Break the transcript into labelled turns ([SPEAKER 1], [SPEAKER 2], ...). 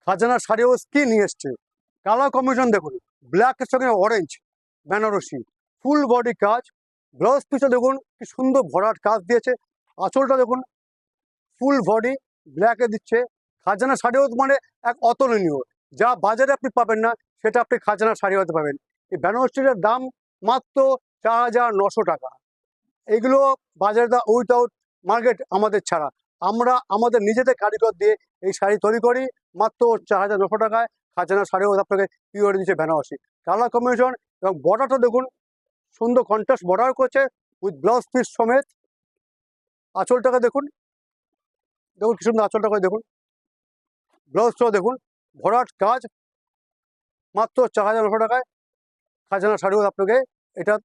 [SPEAKER 1] খাজানা শাড়িও কি নিয়ে এসছে, কালার কম্বিনেশন দেখুন, ব্ল্যাকের সঙ্গে অরেঞ্জ, বেনারসি, ফুল বডি কাজ। ব্লাউজ পিসও দেখুন কি সুন্দর ভরাট কাজ দিয়েছে। আঁচলটা দেখুন ফুল বডি ব্ল্যাকে দিচ্ছে। খাজানা শাড়িও মানে এক অতুলনীয়, যা বাজারে আপনি পাবেন না সেটা আপনি খাজানা শাড়ি হতে পাবেন। এই বেনারসিটার দাম মাত্র 4,900 টাকা। এগুলো বাজারে দা উইথাউট মার্কেট আমাদের ছাড়া, আমরা আমাদের নিজেদের কারিগর দিয়ে এই শাড়ি তৈরি করি মাত্র 4,900 টাকায়। খাজানা শাড়িও আপনাকে পিওর দিচ্ছে বেনারসি। কালার কম্বিনেশন এবং বর্ডারটা দেখুন, সুন্দর কন্ট্রাস্ট বর্ডার করছে উইথ ব্লাউজ পিস সমেত। আঁচলটাকে দেখুন, দেখুন কি সুন্দর আঁচলটা করে দেখুন, ব্লাউজটাও দেখুন ভরাট কাজ। মাত্র 4,900 টাকায় খাজানা শাড়িও আপনাকে এটা